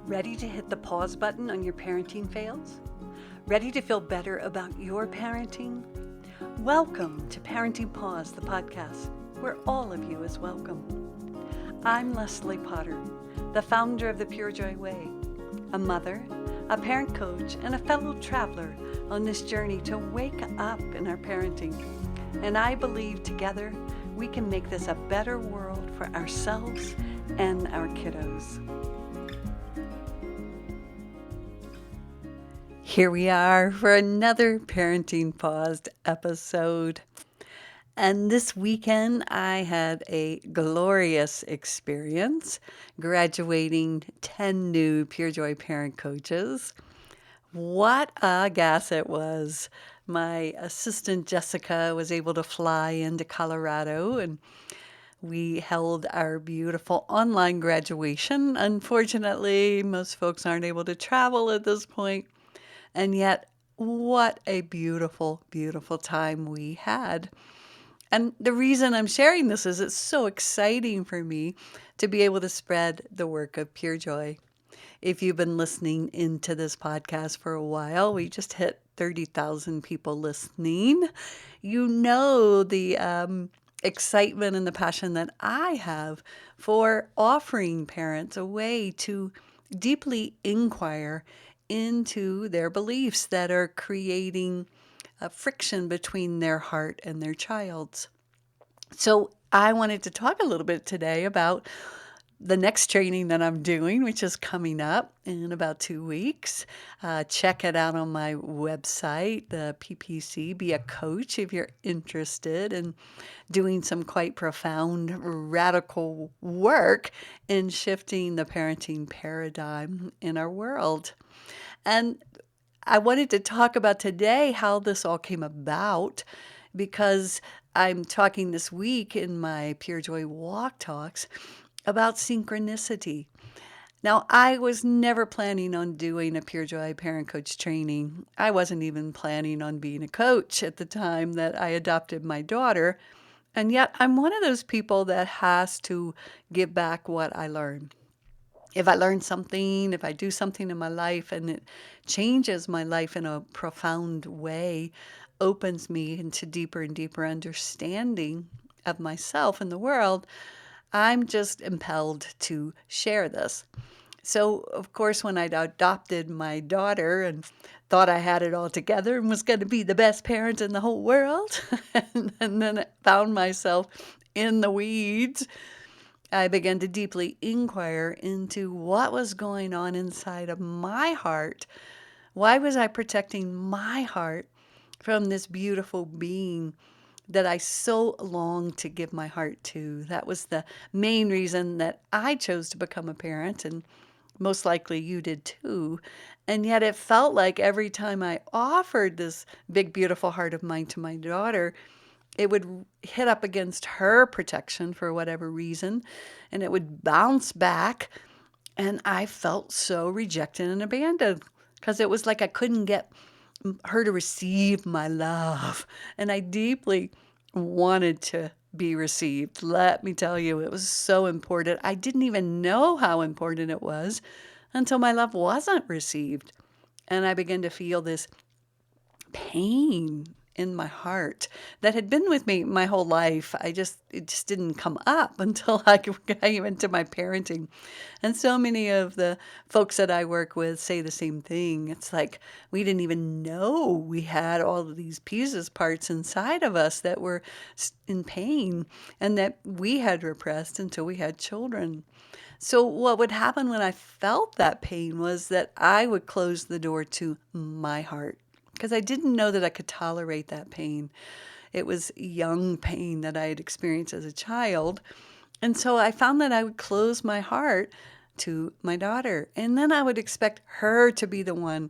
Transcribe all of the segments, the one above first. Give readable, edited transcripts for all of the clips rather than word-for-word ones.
Ready to hit the pause button on your parenting fails? Ready to feel better about your parenting? Welcome to Parenting Pause, the podcast, where all of you is welcome. I'm Leslie Potter, the founder of the Pure Joy Way, a mother, a parent coach, and a fellow traveler on this journey to wake up in our parenting. And I believe together we can make this a better world for ourselves and our kiddos. Here we are for another Parenting Paused episode. And this weekend, I had a glorious experience graduating 10 new Pure Joy parent coaches. What a gas it was. My assistant Jessica was able to fly into Colorado, and we held our beautiful online graduation. Unfortunately, most folks aren't able to travel at this point. And yet, what a beautiful, beautiful time we had. And the reason I'm sharing this is it's so exciting for me to be able to spread the work of Pure Joy. If you've been listening into this podcast for a while, we just hit 30,000 people listening. You know the excitement and the passion that I have for offering parents a way to deeply inquire into their beliefs that are creating a friction between their heart and their child's. So I wanted to talk a little bit today about the next training that I'm doing, which is coming up in about 2 weeks. Check it out on my website, the PPC. Be a coach if you're interested in doing some quite profound, radical work in shifting the parenting paradigm in our world. And I wanted to talk about today how this all came about because I'm talking this week in my Pure Joy Walk Talks about synchronicity. Now, I was never planning on doing a Pure Joy parent coach training. I wasn't even planning on being a coach at the time that I adopted my daughter. And yet I'm one of those people that has to give back what I learned. If I learn something, if I do something in my life and it changes my life in a profound way, opens me into deeper and deeper understanding of myself and the world, I'm just impelled to share this. So, of course, when I adopted my daughter and thought I had it all together and was going to be the best parent in the whole world, and then I found myself in the weeds, I began to deeply inquire into what was going on inside of my heart. Why was I protecting my heart from this beautiful being that I so longed to give my heart to? That was the main reason that I chose to become a parent, and most likely you did too. And yet it felt like every time I offered this big, beautiful heart of mine to my daughter, it would hit up against her protection for whatever reason, and it would bounce back. And I felt so rejected and abandoned because it was like I couldn't get her to receive my love. And I deeply wanted to be received. Let me tell you, it was so important. I didn't even know how important it was until my love wasn't received. And I began to feel this pain in my heart that had been with me my whole life. It just didn't come up until I came into my parenting. And so many of the folks that I work with say the same thing. It's like we didn't even know we had all of these pieces, parts inside of us that were in pain and that we had repressed until we had children. So what would happen when I felt that pain was that I would close the door to my heart, because I didn't know that I could tolerate that pain. It was young pain that I had experienced as a child. And so I found that I would close my heart to my daughter. And then I would expect her to be the one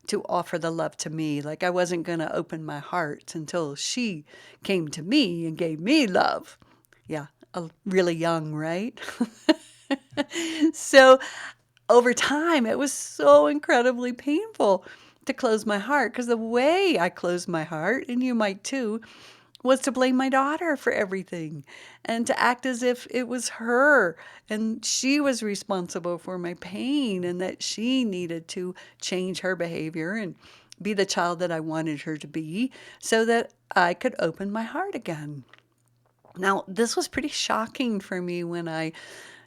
to offer the love to me. Like I wasn't going to open my heart until she came to me and gave me love. Yeah, really young, right? So over time, it was so incredibly painful to close my heart, because the way I closed my heart, and you might too, was to blame my daughter for everything and to act as if it was her and she was responsible for my pain and that she needed to change her behavior and be the child that I wanted her to be so that I could open my heart again. Now, this was pretty shocking for me when I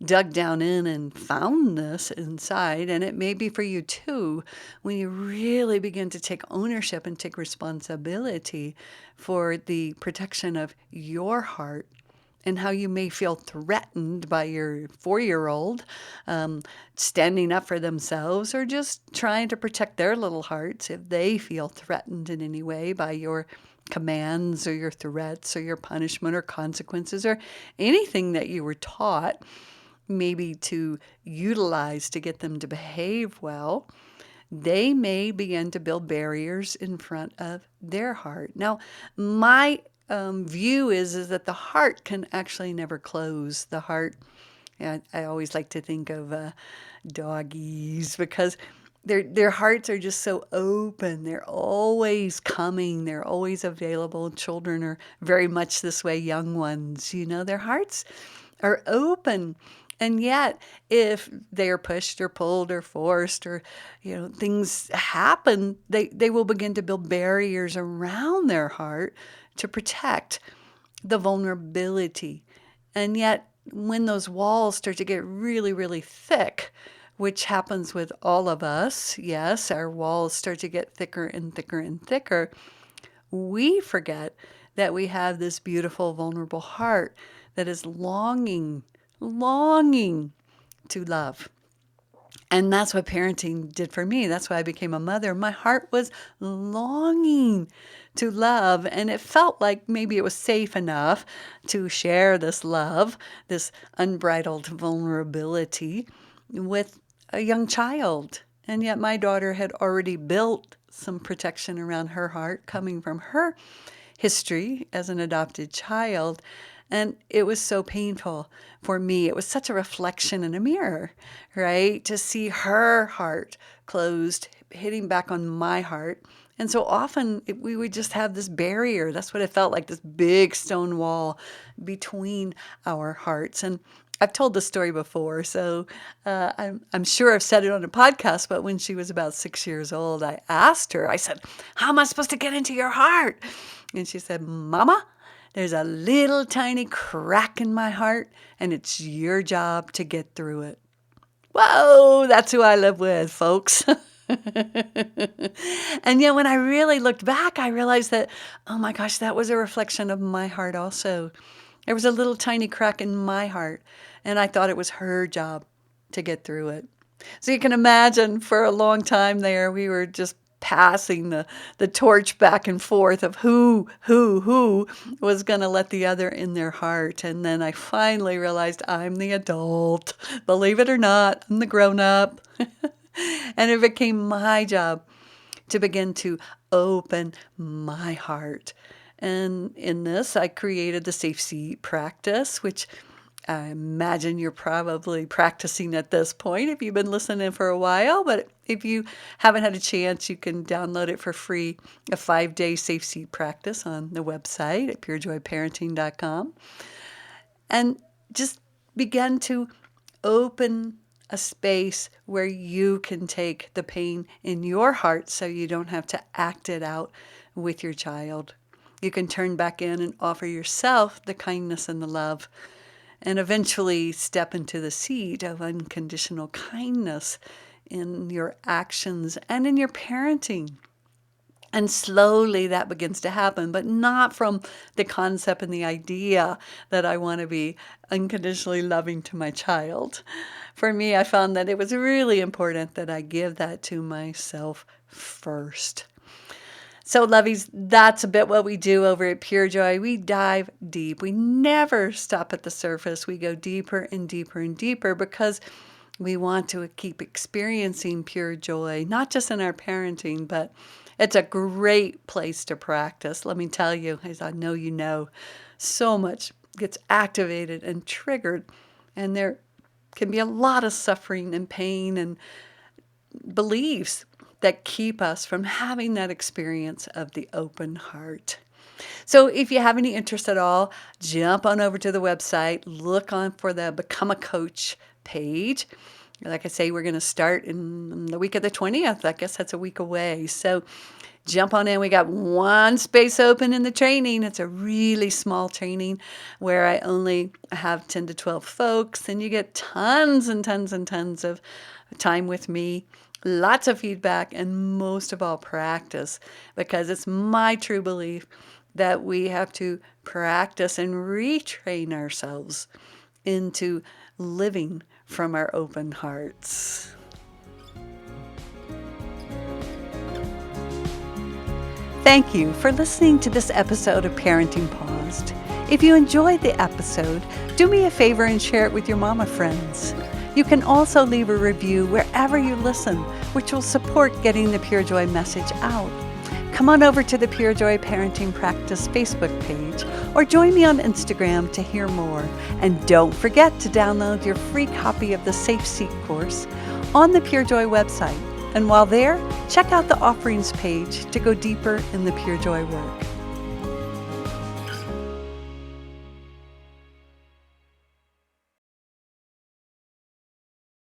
dug down in and found this inside, and it may be for you too, when you really begin to take ownership and take responsibility for the protection of your heart and how you may feel threatened by your 4-year-old standing up for themselves or just trying to protect their little hearts if they feel threatened in any way by your commands or your threats or your punishment or consequences or anything that you were taught maybe to utilize to get them to behave well. They may begin to build barriers in front of their heart. Now, my view is that the heart can actually never close. The heart, I always like to think of doggies because their hearts are just so open. They're always coming. They're always available. Children are very much this way. Young ones, their hearts are open. And yet, if they are pushed or pulled or forced or, things happen, they will begin to build barriers around their heart to protect the vulnerability. And yet, when those walls start to get really, really thick, which happens with all of us, yes, our walls start to get thicker and thicker and thicker, we forget that we have this beautiful, vulnerable heart that is longing to love. And that's what parenting did for me. That's why I became a mother. My heart was longing to love, and it felt like maybe it was safe enough to share this love, this unbridled vulnerability with a young child. And yet my daughter had already built some protection around her heart coming from her history as an adopted child. And it was so painful for me. It was such a reflection in a mirror, right? To see her heart closed, hitting back on my heart. And so often we would just have this barrier. That's what it felt like, this big stone wall between our hearts. And I've told this story before, so I'm sure I've said it on a podcast, but when she was about 6 years old, I asked her, I said, "How am I supposed to get into your heart?" And she said, "Mama, there's a little tiny crack in my heart, and it's your job to get through it." Whoa, that's who I live with, folks. And yet when I really looked back, I realized that, oh my gosh, that was a reflection of my heart also. There was a little tiny crack in my heart, and I thought it was her job to get through it. So you can imagine for a long time there, we were just passing the torch back and forth of who was going to let the other in their heart. And then I finally realized I'm the adult. Believe it or not, I'm the grown up. And it became my job to begin to open my heart. And in this, I created the Safe Seat practice, which I imagine you're probably practicing at this point if you've been listening for a while. But if you haven't had a chance, you can download it for free, a 5-day Safe Seat practice on the website at purejoyparenting.com. And just begin to open a space where you can take the pain in your heart so you don't have to act it out with your child. You can turn back in and offer yourself the kindness and the love, and eventually step into the seat of unconditional kindness in your actions and in your parenting. And slowly that begins to happen, but not from the concept and the idea that I want to be unconditionally loving to my child. For me, I found that it was really important that I give that to myself first. So, lovies, that's a bit what we do over at Pure Joy. We dive deep. We never stop at the surface. We go deeper and deeper and deeper because we want to keep experiencing pure joy, not just in our parenting, but it's a great place to practice. Let me tell you, as I know you know, so much gets activated and triggered, and there can be a lot of suffering and pain and beliefs that keep us from having that experience of the open heart. So if you have any interest at all, jump on over to the website, look on for the Become a Coach page. Like I say, we're going to start in the week of the 20th. I guess that's a week away. So jump on in. We got one space open in the training. It's a really small training where I only have 10 to 12 folks, and you get tons and tons and tons of time with me, lots of feedback, and most of all, practice, because it's my true belief that we have to practice and retrain ourselves into living from our open hearts. Thank you for listening to this episode of Parenting Paused. If you enjoyed the episode, do me a favor and share it with your mama friends. You can also leave a review wherever you listen, which will support getting the Pure Joy message out. Come on over to the Pure Joy Parenting Practice Facebook page or join me on Instagram to hear more. And don't forget to download your free copy of the Safe Seat course on the Pure Joy website. And while there, check out the offerings page to go deeper in the Pure Joy work.